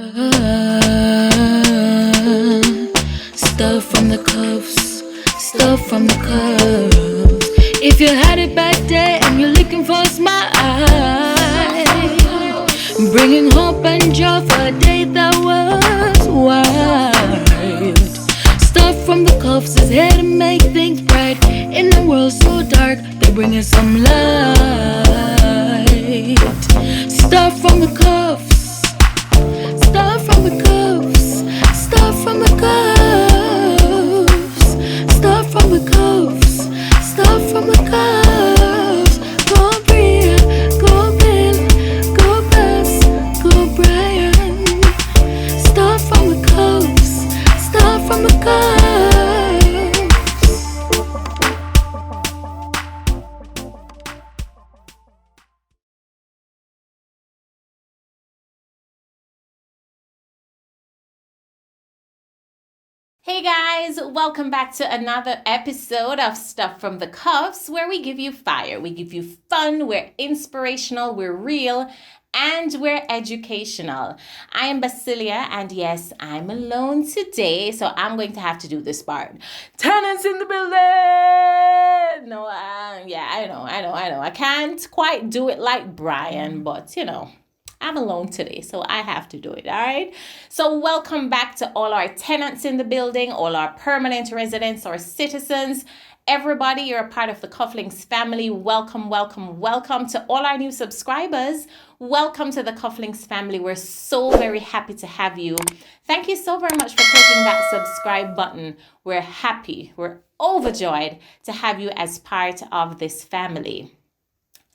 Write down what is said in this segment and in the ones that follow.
Stuff from the cuffs, stuff from the cuffs. If you had it back there and you're looking for a smile, bringing hope and joy for a day that was wild. Stuff from the cuffs is here to make things bright. In a world so dark, they're bringing some light. Stuff from the cuffs. Stuff from the cuffs, stuff from the cuffs, stuff from the cuffs, stuff from the cuffs. Go Bria, go Ben, go Bess, go Brian. Stuff from the cuffs, stuff from the cuffs. Hey guys, welcome back to another episode of Stuff from the Cuffs, where we give you fire, we give you fun, we're inspirational, we're real, and we're educational. I am Basillia, and yes, I'm alone today, so I'm going to have to do this part. Tenants in the building! No, yeah, I know. I can't quite do it like Brian, but you know, I'm alone today, so I have to do it, all right? So welcome back to all our tenants in the building, all our permanent residents or citizens. Everybody, you're a part of the Cufflinks family. Welcome, welcome, welcome to all our new subscribers. Welcome to the Cufflinks family. We're so very happy to have you. Thank you so very much for clicking that subscribe button. We're happy, we're overjoyed to have you as part of this family.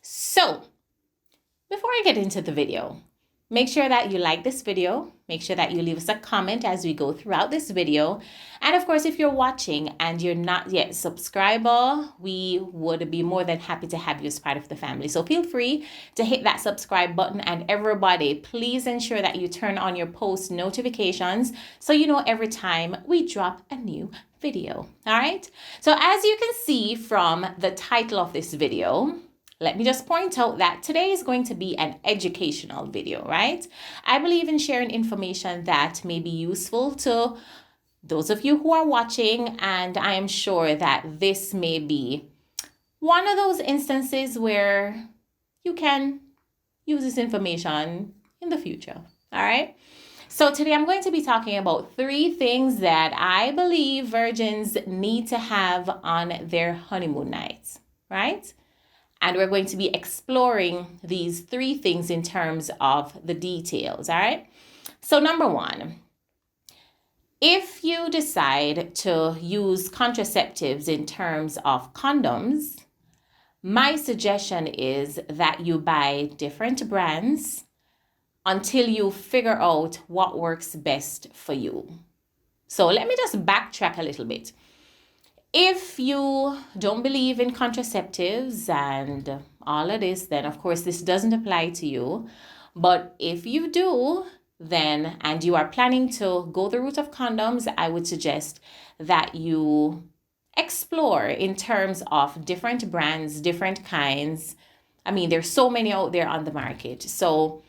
So, before I get into the video, make sure that you like this video. Make sure that you leave us a comment as we go throughout this video. And of course, if you're watching and you're not yet a subscriber, we would be more than happy to have you as part of the family. So feel free to hit that subscribe button. And everybody, please ensure that you turn on your post notifications so you know every time we drop a new video. All right. So as you can see from the title of this video, let me just point out that today is going to be an educational video, right? I believe in sharing information that may be useful to those of you who are watching, and I am sure that this may be one of those instances where you can use this information in the future, all right? So today I'm going to be talking about 3 things that I believe virgins need to have on their honeymoon nights, right? And we're going to be exploring these 3 things in terms of the details, all right? So number 1, if you decide to use contraceptives in terms of condoms, my suggestion is that you buy different brands until you figure out what works best for you. So let me just backtrack a little bit. If you don't believe in contraceptives and all of this, then of course this doesn't apply to you. But if you do, then, and you are planning to go the route of condoms, I would suggest that you explore in terms of different brands, different kinds. I mean, there's so many out there on the market. So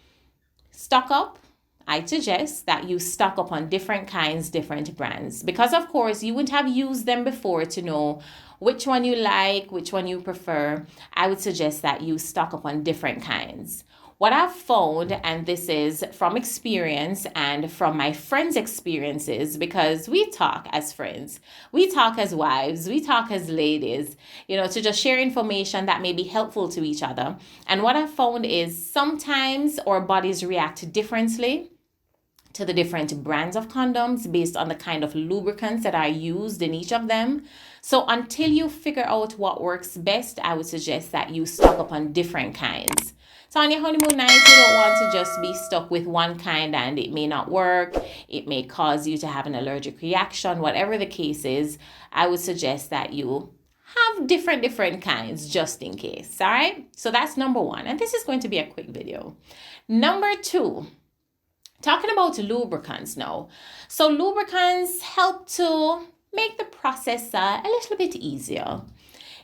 stock up. I suggest that you stock up on different kinds, different brands, because of course you wouldn't have used them before to know which one you like, which one you prefer. I would suggest that you stock up on different kinds. What I've found, and this is from experience and from my friends' experiences, because we talk as friends, we talk as wives, we talk as ladies, you know, to just share information that may be helpful to each other. And what I've found is sometimes our bodies react differently to the different brands of condoms based on the kind of lubricants that are used in each of them. So until you figure out what works best, I would suggest that you stock up on different kinds. So on your honeymoon night, you don't want to just be stuck with one kind and it may not work. It may cause you to have an allergic reaction. Whatever the case is, I would suggest that you have different kinds just in case. All right. So that's number 1. And this is going to be a quick video. Number 2, talking about lubricants now. So lubricants help to make the process a little bit easier.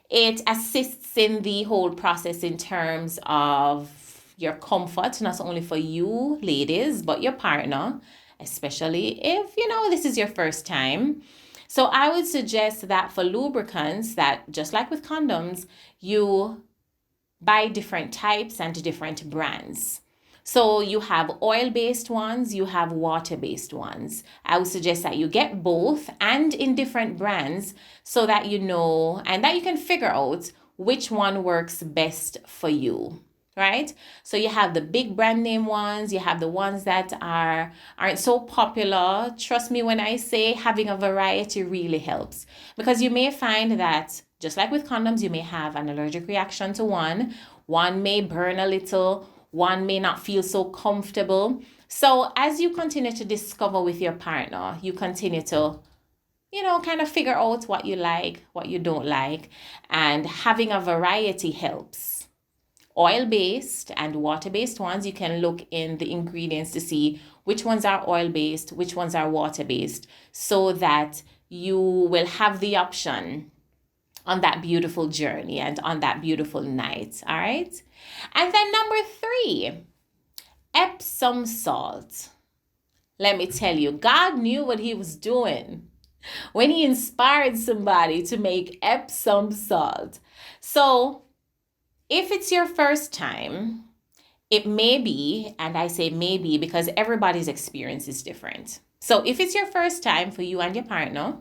It assists in the whole process in terms of your comfort, not only for you ladies, but your partner, especially if, this is your first time. So I would suggest that for lubricants, that just like with condoms, you buy different types and different brands. So you have oil-based ones, you have water-based ones. I would suggest that you get both and in different brands so that you know and that you can figure out which one works best for you, right? So you have the big brand name ones, you have the ones that aren't so popular. Trust me when I say having a variety really helps, because you may find that just like with condoms, you may have an allergic reaction to one may burn a little, one may not feel so comfortable. So as you continue to discover with your partner, you continue to kind of figure out what you like, what you don't like, and having a variety helps. Oil-based and water-based ones, you can look in the ingredients to see which ones are oil-based, which ones are water-based, so that you will have the option on that beautiful journey and on that beautiful night, all right? And then number 3, Epsom salt. Let me tell you, God knew what he was doing when he inspired somebody to make Epsom salt. So if it's your first time, it may be, and I say maybe because everybody's experience is different. So if it's your first time for you and your partner,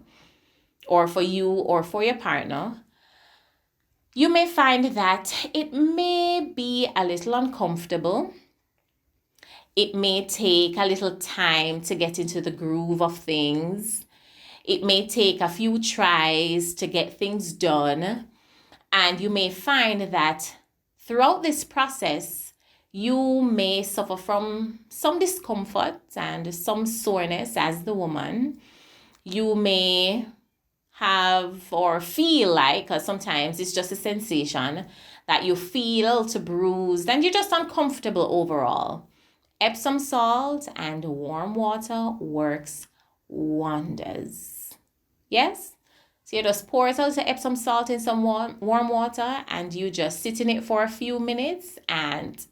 or for you or for your partner, you may find that it may be a little uncomfortable. It may take a little time to get into the groove of things. It may take a few tries to get things done. And you may find that throughout this process, you may suffer from some discomfort and some soreness as the woman. You may have or feel like, because sometimes it's just a sensation that you feel a little bruised and you're just uncomfortable overall. Epsom salt and warm water works wonders. Yes? So you just pour it out the Epsom salt in some warm water and you just sit in it for a few minutes and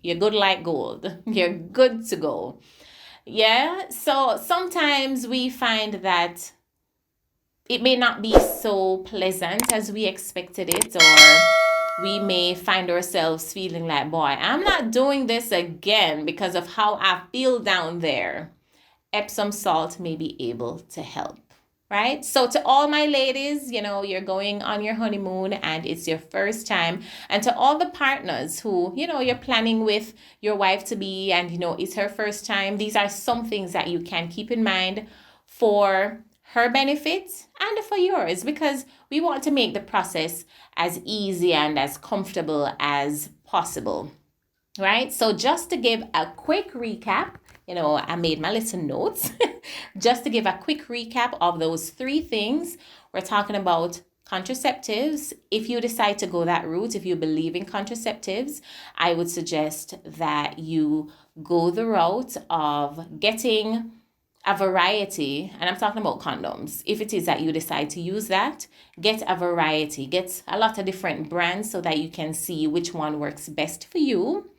you're good like gold. You're good to go. Yeah? So sometimes we find that it may not be so pleasant as we expected it, or we may find ourselves feeling like, boy, I'm not doing this again because of how I feel down there. Epsom salt may be able to help, right? So to all my ladies, you're going on your honeymoon and it's your first time. And to all the partners who, you're planning with your wife to be and, it's her first time, these are some things that you can keep in mind for her benefit and for yours, because we want to make the process as easy and as comfortable as possible, right? So just to give a quick recap, I made my little notes. Just to give a quick recap of those 3 things, we're talking about contraceptives. If you decide to go that route, if you believe in contraceptives, I would suggest that you go the route of getting a variety, and I'm talking about condoms. If it is that you decide to use that, get a variety, get a lot of different brands so that you can see which one works best for you.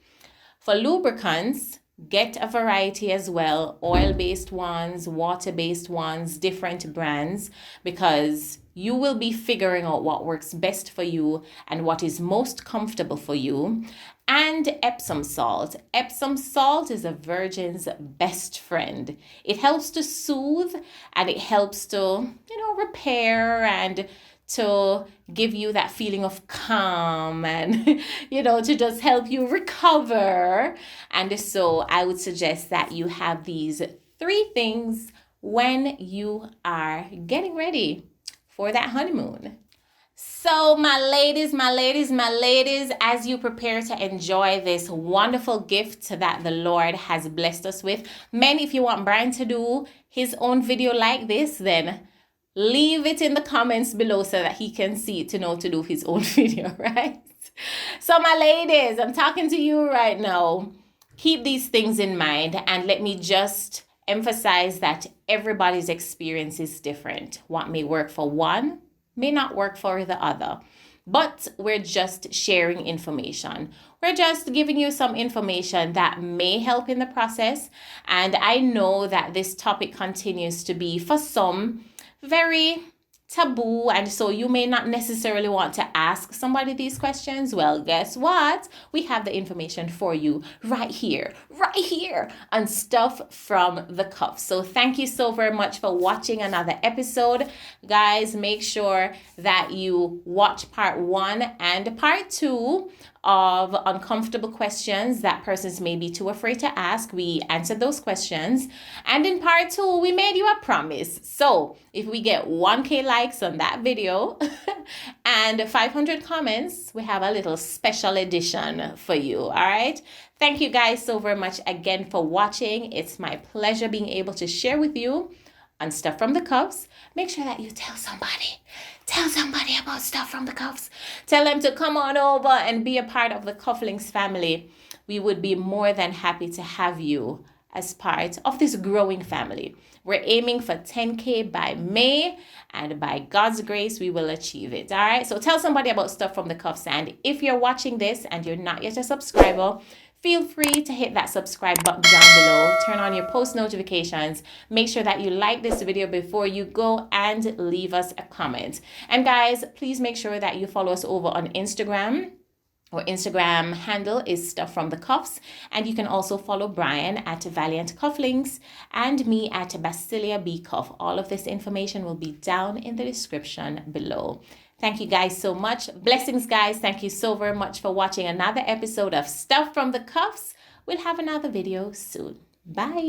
For lubricants, get a variety as well, oil-based ones, water-based ones, different brands, because you will be figuring out what works best for you and what is most comfortable for you. And Epsom salt. Epsom salt is a virgin's best friend. It helps to soothe and it helps to, repair and to give you that feeling of calm and, to just help you recover. And so I would suggest that you have these 3 things when you are getting ready for that honeymoon. So my ladies, as you prepare to enjoy this wonderful gift that the Lord has blessed us with, men, if you want Brian to do his own video like this, then leave it in the comments below so that he can see it to know to do his own video, right? So my ladies, I'm talking to you right now. Keep these things in mind and let me just emphasize that everybody's experience is different. What may work for one may not work for the other. but we're just sharing information. We're just giving you some information that may help in the process. And I know that this topic continues to be, for some, very taboo, and so you may not necessarily want to ask somebody these questions. Well, guess what? We have the information for you right here on Stuff from the Cuffs. So thank you so very much for watching another episode. Guys, make sure that you watch part 1 and part 2 of uncomfortable questions that persons may be too afraid to ask. We answered those questions. And in part 2, we made you a promise. So if we get 1K likes on that video and 500 comments, we have a little special edition for you. All right. Thank you guys so very much again for watching. It's my pleasure being able to share with you on Stuff from the Cuffs. Make sure that you tell somebody about Stuff from the Cuffs. Tell them to come on over and be a part of the Cufflinks family. We would be more than happy to have you as part of this growing family. We're aiming for 10K by May, and by God's grace, we will achieve it. All right. So tell somebody about Stuff from the Cuffs. And if you're watching this and you're not yet a subscriber, feel free to hit that subscribe button down below. Turn on your post notifications. Make sure that you like this video before you go and leave us a comment. And guys, please make sure that you follow us over on Instagram. Our Instagram handle is Stuff from the Cuffs, and you can also follow Brian at Valiant Cufflinks and me at Basillia B Cuff. All of this information will be down in the description below. Thank you guys so much. Blessings, guys. Thank you so very much for watching another episode of Stuff from the Cuffs. We'll have another video soon. Bye.